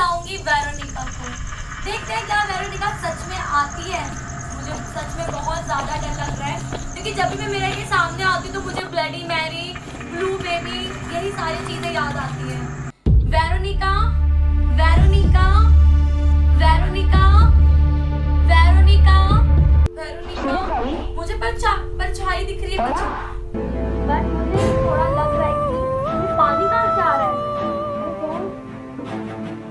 बुलाऊंगी Veronica को। देखते हैं क्या वेरोनिका सच में आती है। मुझे सच में बहुत ज़्यादा डर लग रहा है क्योंकि जब भी मैं मेरे के सामने आती हूँ तो मुझे ब्लडी मैरी, ब्लू बेबी, यही सारी चीज़ें याद आती हैं। Veronica, Veronica, Veronica, Veronica, Veronica, मुझे परछाई दिख रही है कुछ, बट मुझे थोड़ा लग रहा है कि पानी कहाँ से आ रहा है।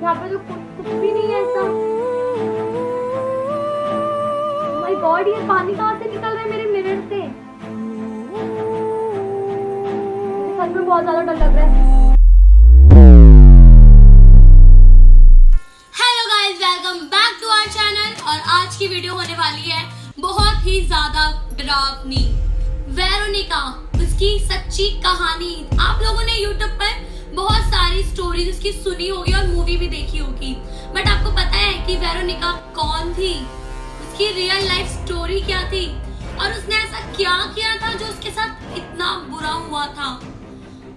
यहाँ पे तो कुछ भी नहीं है ऐसा। माय गॉड, ये पानी कहाँ से निकल रहा है मेरे मिरर से। मुझे सच में बहुत ज्यादा डर लग रहा है। Hello guys, welcome back to our channel. और आज की वीडियो होने वाली है बहुत ही ज्यादा डरावनी। वेरोनिका, उसकी सच्ची कहानी। आप लोगों ने YouTube पर बहुत सारी स्टोरीज उसकी सुनी होगी और मूवी भी देखी होगी, बट आपको पता है कि वेरोनिका कौन थी, उसकी रियल लाइफ स्टोरी क्या थी और उसने ऐसा क्या किया था जो उसके साथ इतना बुरा हुआ था।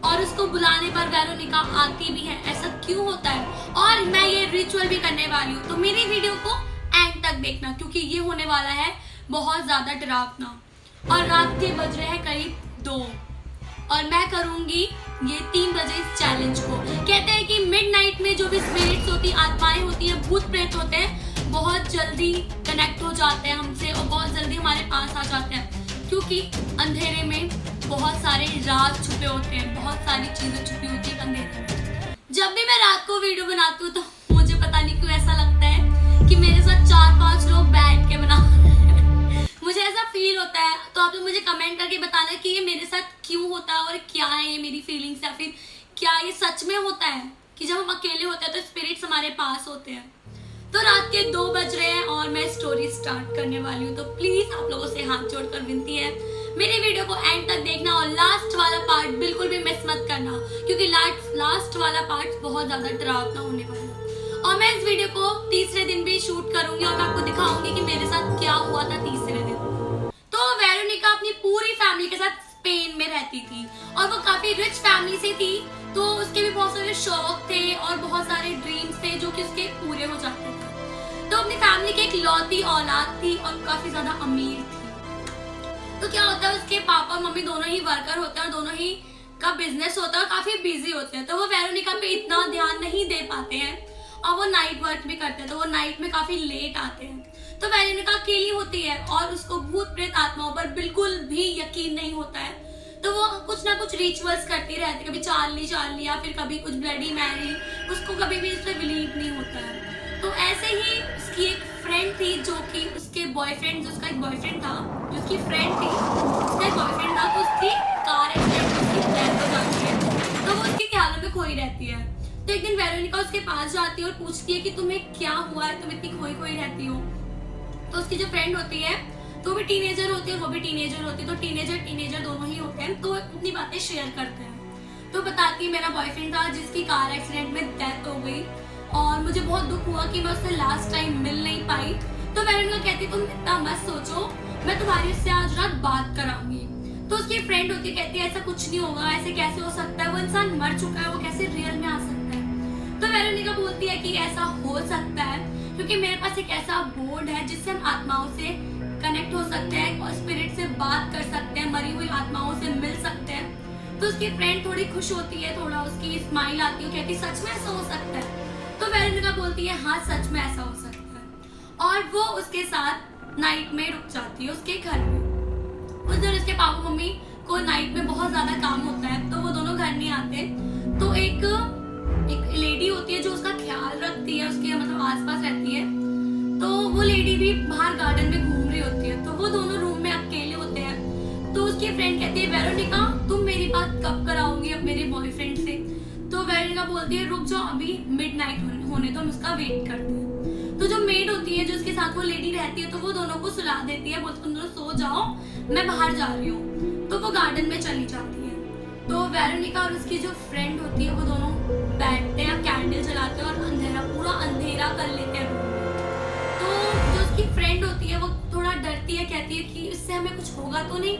और उसको बुलाने पर वेरोनिका आती भी है, ऐसा क्यों होता है। और मैं ये रिचुअल भी करने वाली हूँ, तो मेरी वीडियो को एंड तक देखना क्योंकि ये होने वाला है बहुत ज्यादा डरावना। और रात के बज रहे हैं करीब 2 और मैं करूंगी ये 3 बजे इस चैलेंज को। कहते हैं कि मिडनाइट में जो भी स्पिरिट्स होती, आत्माएं होती है, भूत प्रेत होते हैं, बहुत जल्दी कनेक्ट हो जाते हैं हमसे और बहुत जल्दी हमारे पास आ जाते हैं क्योंकि अंधेरे में बहुत सारे राज छुपे होते हैं, बहुत सारी चीजें छुपी होती है अंधेरे में। जब भी मैं रात को वीडियो बनाती हूँ तो मुझे पता नहीं क्यों ऐसा लगता है कि मेरे साथ 4-5 लोग बैठ के बना मुझे ऐसा फील होता है। तो आप लोग मुझे कमेंट करके बताना कि ये मेरे साथ क्यों होता है और क्या है ये मेरी फीलिंग्स, या फिर क्या ये सच में होता है कि जब हम अकेले होते हैं तो स्पिरिट्स हमारे पास होते हैं। तो रात के 2 बज रहे हैं और मैं स्टोरी स्टार्ट करने वाली हूँ। तो प्लीज आप लोगों से हाथ जोड़कर विनती है, मेरी वीडियो को एंड तक देखना और लास्ट वाला पार्ट बिल्कुल भी मिस मत करना क्योंकि लास्ट वाला पार्ट बहुत ज्यादा डरावना होने वाला है। और मैं इस वीडियो को तीसरे दिन भी शूट करूंगी और मैं आपको दिखाऊंगी कि मेरे साथ क्या हुआ था तीसरे दिन। तो वेरोनिका अपनी पूरी फैमिली के साथ स्पेन में रहती थी और वो काफी रिच फैमिली से थी, तो उसके भी बहुत सारे शौक थे और बहुत सारे ड्रीम्स थे जो कि उसके पूरे हो जाते थे। तो अपनी फैमिली की एक लौती औलाद थी और काफी ज्यादा अमीर थी। तो क्या होता है, उसके पापा और मम्मी दोनों ही वर्कर होते हैं और दोनों ही का बिजनेस होता है और काफी बिजी होते हैं। तो वो वेरोनिका पे इतना ध्यान नहीं दे पाते हैं और वो नाइट वर्क भी करते हैं, तो वो नाइट में काफी लेट आते हैं। तो वेरोनिका अकेली होती है और उसको भूत प्रेत आत्माओं पर बिल्कुल भी यकीन नहीं होता है। तो वो कुछ ना कुछ रिचुअल्स करती रहती है, कभी चार्ली या फिर कभी कुछ ब्लडी मैरी, उसको कभी भी इस पर बिलीव नहीं होता है। तो ऐसे ही उसकी एक फ्रेंड थी जो कि उसके बॉयफ्रेंड, उसका एक बॉयफ्रेंड था, जो उसकी फ्रेंड थी, उसका एक बॉयफ्रेंड था, तो उसकी कार एक्सीडेंट में उसकी डेथ हो जाती है। तो वो उसके ख्यालों में खोई रहती है। तो एक दिन वेरोनिका उसके पास जाती है और पूछती है कि तुम्हें क्या हुआ है, तुम इतनी खोई रहती हो। तो उसकी जो फ्रेंड होती है तो वो भी टीनेजर होती है और वो भी टीनेजर होती है, तो टीनेजर दोनों ही होते हैं, तो अपनी बातें शेयर करते हैं। तो बताती है मेरा बॉयफ्रेंड था जिसकी कार एक्सीडेंट में डेथ हो गई और मुझे बहुत दुख हुआ कि मैं उससे लास्ट टाइम मिल नहीं पाई। तो वेरोनिका कहती तुम इतना मत सोचो, मैं तुम्हारी उससे आज रात बात कराऊंगी। तो उसकी फ्रेंड होती है, कहती है ऐसा कुछ नहीं होगा, ऐसे कैसे हो सकता है, वो इंसान मर चुका है, वो कैसे रियल में आ सकता है। तो वेरोनिका बोलती है कि ऐसा हो सकता है क्योंकि मेरे पास एक ऐसा बोर्ड है जिससे हम आत्माओं से कनेक्ट हो सकते हैं और स्पिरिट से बात कर सकते हैं, मरी हुई आत्माओं से मिल सकते हैं। तो उसकी फ्रेंड थोड़ी खुश होती है, थोड़ा उसकी स्माइल आती है, कहती सच में ऐसा हो सकता है। तो वेरोनिका बोलती है हाँ सच में ऐसा हो सकता है और वो उसके साथ नाइट में रुक जाती है उसके घर में। उस दिन उसके पापा मम्मी को नाइट में बहुत ज्यादा काम होता है तो वो दोनों घर नहीं आते। तो एक लेडी होती है जो उसका ख्याल रखती है, उसके मतलब आसपास रहती है। तो वो लेडी भी बाहर गार्डन में घूम रही होती है, तो वो दोनों रूम में अकेले होते हैं। तो उसकी फ्रेंड कहती है वेरोनिका तुम मेरी बात कब कराओगी अब मेरे बॉयफ्रेंड से। तो वेरोनिका बोलती है रुक जाओ, अभी मिडनाइट होने तो हम उसका वेट करते हैं। तो जो मेड होती है जो उसके साथ वो लेडी रहती है तो वो दोनों को सुला देती है, बोलती तुम दोनों सो जाओ, मैं बाहर जा रही हूँ। तो वो गार्डन में चली जाती है। तो वेरोनिका और उसकी जो फ्रेंड होती है वो दोनों बैठते हैं, कैंडल जलाते हैं और पूरा अंधेरा कर लेते हैं रूम में। तो जो उसकी फ्रेंड होती है वो थोड़ा डरती है, कहती है कि इससे हमें कुछ होगा तो नहीं।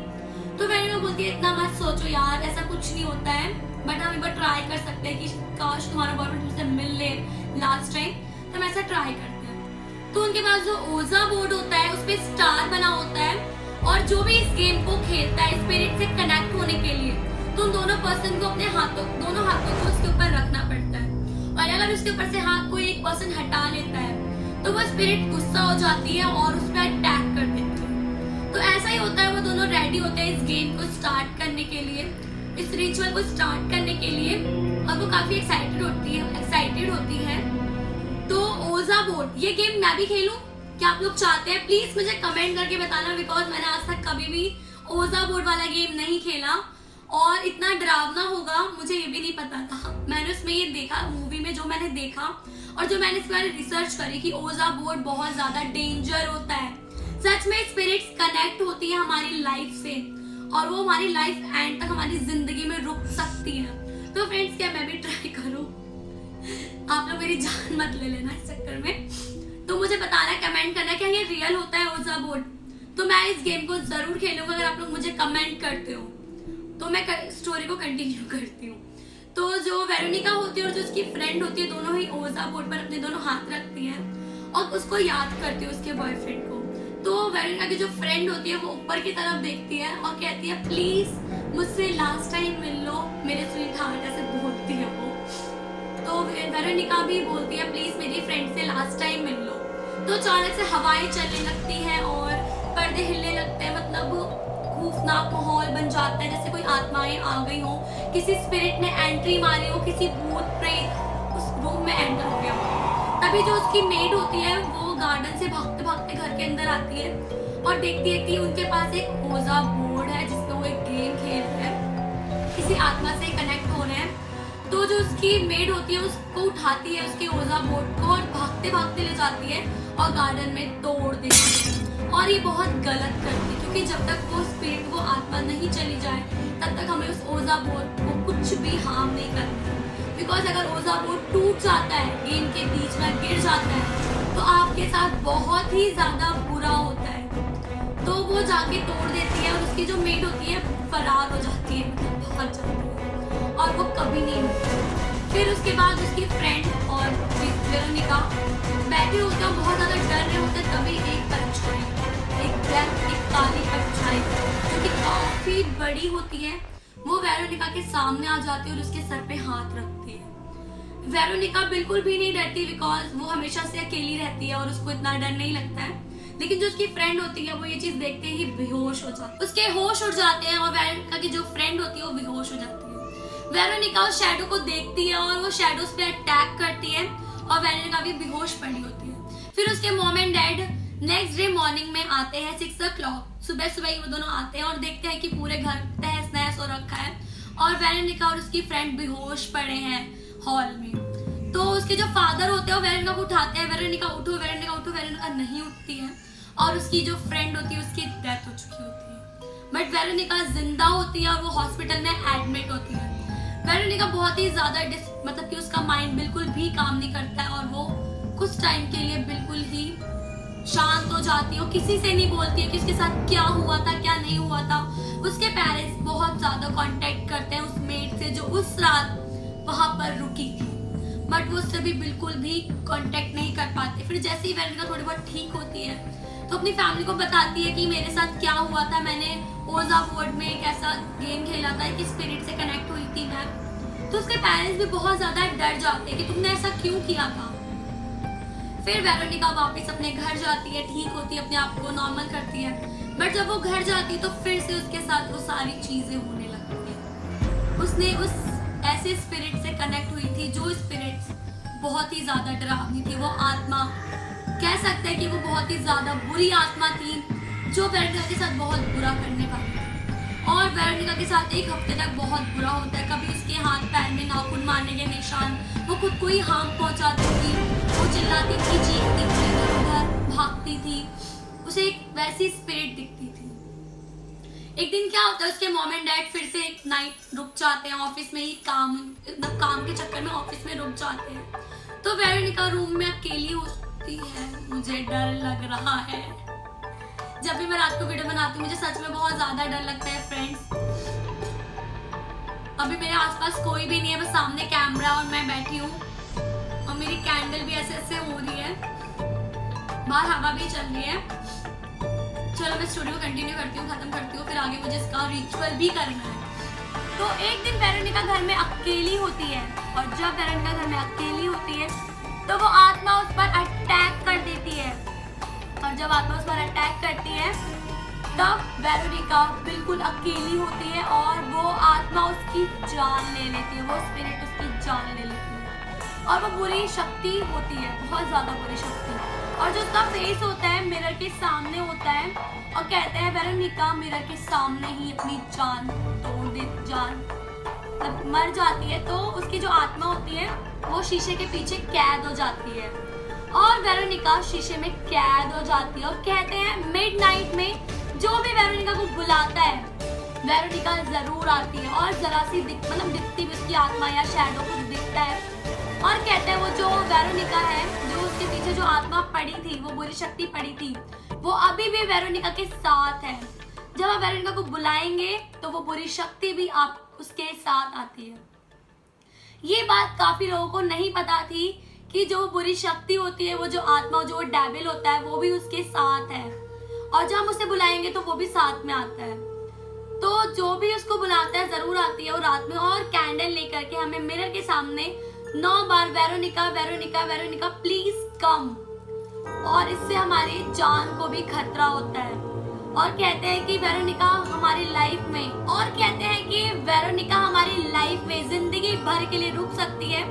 तो वेरोनिका बोलती है इतना मत सोचो यार, ऐसा कुछ नहीं होता है, बट हम एक बार ट्राई कर सकते हैं कि काश तुम्हारा बॉयफ्रेंड तुमसे मिल ले लास्ट टाइम। ऐसा ट्राई करते हैं। तो उनके पास जो ओजा बोर्ड होता है उस पे स्टार बना होता है, और जो भी इस गेम को खेलता है स्पिरिट से कनेक्ट होने के लिए, तो उन दोनों पर्सन को अपने दोनों हाथों को उसके ऊपर रखना पड़ता है। और अगर उसके ऊपर से हाथ कोई एक पर्सन हटा लेता है तो वो स्पिरिट गुस्सा हो जाती है और उस पर अटैक कर देती है। तो ऐसा ही होता है, वो दोनों रेडी होते हैं इस गेम को स्टार्ट करने के लिए, इस रिचुअल को स्टार्ट करने के लिए, और वो काफी एक्साइटेड होती है। तो ओजा बोर्ड ये गेम मैं भी खेलूं, क्या आप लोग चाहते हैं? प्लीज मुझे कमेंट करके बताना, बिकॉज मैंने आज तक कभी भी ओजा बोर्ड वाला गेम नहीं खेला, और इतना डरावना होगा मुझे ये भी नहीं पता था। मैंने उसमें ये देखा, मूवी में जो मैंने देखा और जो मैंने इस बारे रिसर्च करी कि ओजा बोर्ड बहुत ज्यादा डेंजर होता है। सच में स्पिरिट्स कनेक्ट होती है हमारी लाइफ से, और वो हमारी लाइफ एंड तक हमारी जिंदगी में रुक सकती है। तो फ्रेंड्स, क्या मैं भी ट्राई करूं? आप लोग मेरी जान मत ले लेना इस चक्कर में। तो मुझे बताना, कमेंट करना क्या ये रियल होता है ओजा बोर्ड। तो मैं इस गेम को जरूर खेलूंगा अगर आप लोग मुझे कमेंट करते हो। तो मैं स्टोरी को कंटिन्यू करती हूँ। तो जो वेरोनिका होती है और जो उसकी फ्रेंड होती है, दोनों ही ओजा बोर्ड पर अपने दोनों हाथ रखती हैं और उसको याद करती है उसके बॉयफ्रेंड को। तो वेरोनिका की जो फ्रेंड होती है वो ऊपर की तरफ देखती है और कहती है, प्लीज मुझसे लास्ट टाइम मिल लो मेरे स्वीट हार्ट, ऐसे बोलती है वो। तो वेरोनिका भी बोलती है, प्लीज मेरी फ्रेंड से लास्ट टाइम मिल लो। तो अचानक से हवाएं चलने लगती हैं और पर्दे हिलने लगते हैं, मतलब खौफनाक माहौल बन जाता है, जैसे कोई आत्माएं आ गई हो, किसी स्पिरिट ने एंट्री मारी हो, किसी भूत प्रेत उस रूम में एंटर हो गया हो। तभी जो उसकी मेड होती है वो गार्डन से भागते भागते घर के अंदर आती है और देखती है कि उनके पास एक ओजा बोर्ड है जिसपे वो एक गेम खेल रहे हैं, किसी आत्मा से कनेक्ट हो रहे हैं। तो जो उसकी मेड होती है उसको उठाती है, उसके ओजा बोर्ड को, और भागते भागते ले जाती है और गार्डन में तोड़ देती है। और ये बहुत गलत करती है, क्योंकि जब तक वो स्पिरिट, वो आत्मा नहीं चली जाए तब तक हमें उस ओजा बोर्ड को कुछ भी हार्म नहीं करना है। बिकॉज अगर ओजा बोर्ड टूट जाता है, गेम के बीच में गिर जाता है, तो आपके साथ बहुत ही ज्यादा बुरा होता है। तो वो जाके तोड़ देती है और उसकी जो मेड होती है फरार हो जाती है, भाग जाती है और वो कभी नहीं मिलती। फिर उसके बाद उसकी फ्रेंड और वेरोनिका बैठे होते हैं, बहुत ज्यादा डर रहे होते हैं। तभी एक परछाई, एक काली परछाई जो कि काफी बड़ी होती है, वो वेरोनिका के सामने आ जाती है और उसके सर पे हाथ रखती है। वेरोनिका बिल्कुल भी नहीं डरती, बिकॉज वो हमेशा से अकेली रहती है और उसको इतना डर नहीं लगता है। लेकिन जो उसकी फ्रेंड होती है वो ये चीज देखते ही बेहोश हो जाती है, उसके होश उड़ जाते हैं और वेरोनिका की जो फ्रेंड होती है वो बेहोश हो जाती है। वेरोनिका उस शैडो को देखती है और वो शैडोज पे अटैक करती है और वेरोनिका भी बेहोश पड़ी होती है। फिर उसके mom and dad next day morning में आते हैं 6 o'clock, सुबह सुबह ही वो दोनों आते हैं और देखते हैं कि पूरे घर तहस नहस हो रखा है और वेरोनिका और उसकी फ्रेंड बेहोश पड़े हैं हॉल में। तो उसके जो फादर होते हैं वो वेरोनिका को उठाते हैं, वेरोनिका उठो, वेरोनिका उठो। वेरोनिका नहीं उठती है और उसकी जो फ्रेंड होती है उसकी डेथ हो चुकी होती है, बट वेरोनिका जिंदा होती है और वो हॉस्पिटल में एडमिट होती है। वेरोनिका बहुत ही ज्यादा मतलब कि उसका माइंड बिल्कुल भी काम नहीं करता है और वो कुछ टाइम के लिए बिल्कुल ही शांत हो जाती है, वो किसी से नहीं बोलती है कि उसके साथ क्या हुआ था क्या नहीं हुआ था। उसके पेरेंट्स बहुत ज्यादा कांटेक्ट करते हैं उस मेड से जो उस रात वहां पर रुकी थी, बट वो उससे भी बिल्कुल भी कांटेक्ट नहीं कर पाते। फिर जैसे ही वेरोनिका थोड़ी बहुत ठीक होती है तो अपनी फैमिली को बताती है कि मेरे साथ क्या हुआ था, मैंने ओजा बोर्ड में एक ऐसा गेम खेला था कि स्पिरिट से कनेक्ट हुई थी मैं। तो उसके पेरेंट्स भी बहुत ज्यादा डर जाते हैं कि तुमने ऐसा क्यों किया था। फिर वेरोनिका वापस अपने घर जाती है, ठीक होती है, अपने आप को नॉर्मल करती है, बट जब वो घर जाती है तो फिर से उसके साथ वो सारी चीजें होने लगती है। उसने उस ऐसे स्पिरिट से कनेक्ट हुई थी जो स्पिरिट बहुत ही ज्यादा डरावनी थी। वो आत्मा कह सकते हैं कि वो बहुत ही ज्यादा बुरी आत्मा थी जो वेरोनिका के साथ बहुत बुरा करने वाली थी। और वेरोनिका के साथ एक हफ्ते तक बहुत बुरा होता है। कभी उसके हाथ पैर में नाखून मारने के निशान, वो खुद को ही हार्म पहुंचाती थी, वो चिल्लाती थी, चीखती थी, इधर उधर भागती थी, उसे एक वैसी स्पिरिट दिखती थी। एक दिन क्या होता है, उसके मॉम एंड डैड फिर से एक नाइट रुक जाते हैं ऑफिस में ही, काम के चक्कर में ऑफिस में रुक जाते हैं। तो वेरोनिका रूम में अकेली होती है, मुझे डर लग रहा है। जब भी मैं रात को वीडियो बनाती हूँ मुझे सच में बहुत ज्यादा डर लगता है फ्रेंड्स। अभी मेरे आसपास कोई भी नहीं है, बस सामने कैमरा और मैं बैठी हूँ और मेरी कैंडल कैंडल भी ऐसे ऐसे हो रही है, बाहर हवा भी चल रही है। चलो मैं स्टूडियो कंटिन्यू करती हूँ, खत्म करती हूँ, फिर आगे मुझे इसका रिचुअल भी करना है। तो एक दिन वेरोनिका घर में अकेली होती है, और जब वेरोनिका घर में अकेली होती है तो वो आत्मा उस पर अटैक कर देती है, और जब आत्मा उस पर अटैक करती है तब वेरोनिका बिल्कुल अकेली होती है और वो आत्मा उसकी जान ले लेती है, वो स्पिरिट उसकी जान ले लेती है, और वो बुरी शक्ति होती है, बहुत ज़्यादा बुरी शक्ति। और जो उसका फेस होता है मिरर के सामने होता है, और कहते हैं वेरोनिका मिरर के सामने ही अपनी जान तोड़ दे, जान मतलब मर जाती है। तो उसकी जो आत्मा होती है वो शीशे के पीछे कैद हो जाती है, और वेरोनिका शीशे में कैद हो जाती है। और कहते हैं मिडनाइट में जो भी वेरोनिका को बुलाता है वेरोनिका जरूर आती है, और जरा सी मतलब दिखती भी उसकी आत्मा या शैडो कुछ दिखता है, और कहते हैं वो जो वेरोनिका है, जो उसके पीछे जो आत्मा पड़ी थी, वो बुरी शक्ति पड़ी थी, वो अभी भी वेरोनिका के साथ है। जब आप वेरोनिका को बुलाएंगे तो वो बुरी शक्ति भी आप उसके साथ आती है। ये बात काफी लोगों को नहीं पता थी कि जो बुरी शक्ति होती है, वो जो आत्मा, जो डेविल होता है, वो भी उसके साथ है, और जब हम उसे बुलाएंगे तो वो भी साथ में आता है। तो जो भी उसको बुलाता है जरूर आती है, और रात में और कैंडल लेकर के हमें मिरर के सामने 9 बार Veronica Veronica Veronica please come, और इससे हमारी जान को भी खतरा होता है। और कहते हैं कि वेरोनिका हमारी लाइफ में, और कहते हैं कि वेरोनिका हमारी लाइफ में जिंदगी भर के लिए रुक सकती है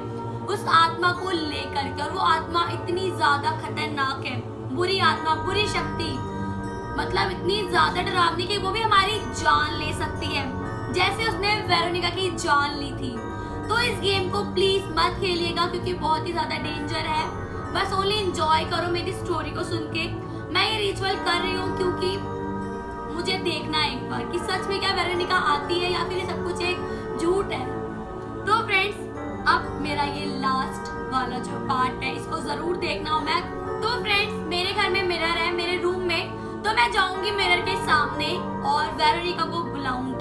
उस आत्मा को लेकर के, और वो आत्मा इतनी ज्यादा खतरनाक है, बुरी आत्मा, बुरी शक्ति, मतलब इतनी ज्यादा डरावनी कि वो भी हमारी जान ले सकती है, जैसे उसने वेरोनिका की जान ली थी। तो इस गेम को प्लीज मत खेलिएगा, क्योंकि बहुत ही ज्यादा डेंजर है। बस ओनली एंजॉय करो मेरी स्टोरी को सुन के। मैं ये रिचुअल कर रही हूँ क्योंकि मुझे देखना है एक बार कि सच में क्या वेरोनिका आती है या फिर ये सब कुछ एक झूठ है। तो फ्रेंड्स, अब मेरा ये लास्ट वाला जो पार्ट है इसको जरूर देखना हो। मैं तो फ्रेंड्स, मेरे घर में मिरर है, मेरे रूम में, तो मैं जाऊंगी मिरर के सामने और वेरोनिका को बुलाऊंगी।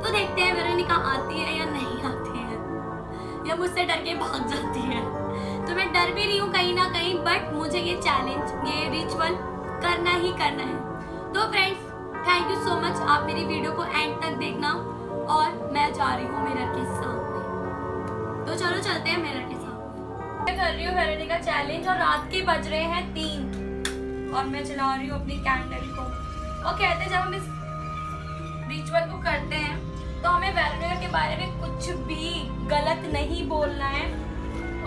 तो देखते हैं वेरोनिका आती है या नहीं आती है, या मुझसे डर के भाग जाती है। तो मैं डर भी रही हूँ कहीं ना कहीं, बट मुझे ये चैलेंज, ये रिचुअल करना ही करना है। तो friends, thank you so much, आप मेरी वीडियो को एंड तक देखना, और मैं जा रही हूँ मिरर के सामने। तो चलो चलते हैं मिरर के सामने। मैं कर रही हूँ वेरोनिका चैलेंज, और रात के बज रहे हैं 3, और मैं चला रही हूँ अपनी कैंडल को। और कहते हैं जब हम इस रिचुअल को करते हैं तो हमें वेरोनिका के बारे में कुछ भी गलत नहीं बोलना है,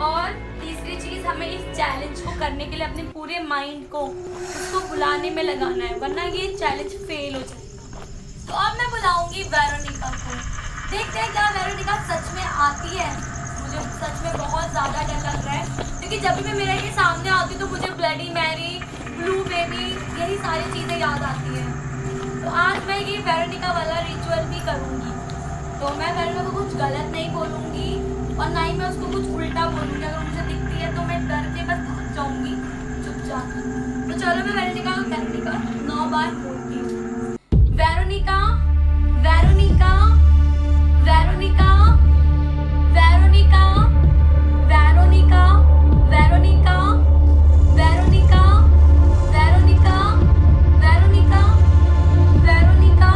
और तीसरी चीज, हमें इस चैलेंज को करने के लिए अपने पूरे माइंड को उसको बुलाने में लगाना है, वरना ये चैलेंज फेल हो जाएगा। तो अब मैं बुलाऊंगी वेरोनिका को, देखते हैं क्या वेरोनिका सच में आती है। मुझे सच में बहुत ज्यादा डर लग रहा है, क्योंकि जब भी मैं मिरर के सामने आती हूँ तो मुझे ब्लडी मैरी, ब्लू बेबी, यही सारी चीजें याद आती है। तो आज मैं ये वेरोनिका वाला रिचुअल भी करूंगी। तो मैं वेरोनिका को कुछ गलत नहीं बोलूंगी, और ना ही मैं उसको कुछ उल्टा बोलूंगी। अगर मुझे दिखती है तो मैं डर के बस भाग जाऊंगी चुपचाप। तो चलो मैं वेरोनिका 9 बार बोलती हूँ। Veronica Veronica Veronica Veronica Veronica Veronica Veronica Veronica Veronica Veronica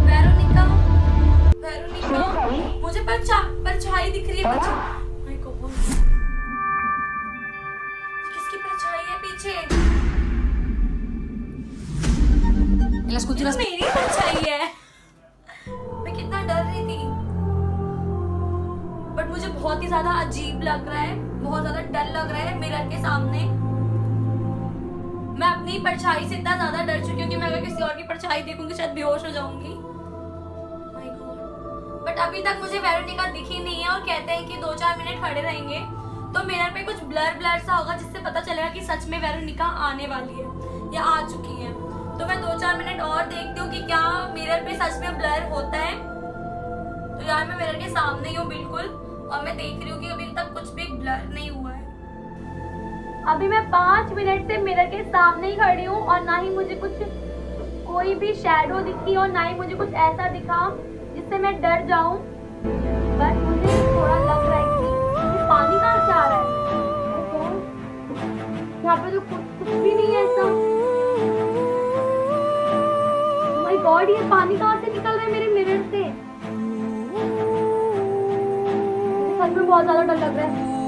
Veronica Veronica. मुझे परछाई दिख रही है पीछे। माय गॉड, किसकी परछाई है पीछे? मेरी परछाई है। मैं कितना डर रही थी, बट मुझे बहुत ही ज्यादा अजीब लग रहा है, बहुत ज्यादा डर लग रहा है मिरर के सामने। मैं अपनी परछाई से इतना ज्यादा डर चुकी हूँ कि मैं अगर किसी और की परछाई देखूंगी शायद बेहोश हो जाऊंगी। माय गॉड, बट अभी तक मुझे वेरोनिका दिखी नहीं है, और कहते हैं कि 2-4 मिनट खड़े रहेंगे तो मिरर पे कुछ ब्लर ब्लर सा होगा, जिससे पता चलेगा कि सच में वेरोनिका आने वाली है या आ चुकी है। तो मैं 2-4 मिनट और देखती हूँ कि क्या मिरर पे सच में ब्लर होता है। तो यार मैं मिरर के सामने ही हूँ बिल्कुल, और मैं देख रही हूँ कि अभी तक कुछ भी ब्लर नहीं हुआ है। अभी मैं 5 मिनट से मिरर के सामने ही खड़ी हूँ, और ना ही मुझे कुछ कोई भी शैडो दिखी, और ना ही मुझे कुछ ऐसा दिखा जिससे मैं डर जाऊं। बस मुझे थोड़ा लग रहा है कि पानी कहाँ से आ रहा है। यहाँ पे तो कुछ भी नहीं है ऐसा। माय गॉड, ये पानी कहाँ से निकल रहा है मेरे मिरर से? मुझे सच में बहुत ज्यादा डर लग रहा है।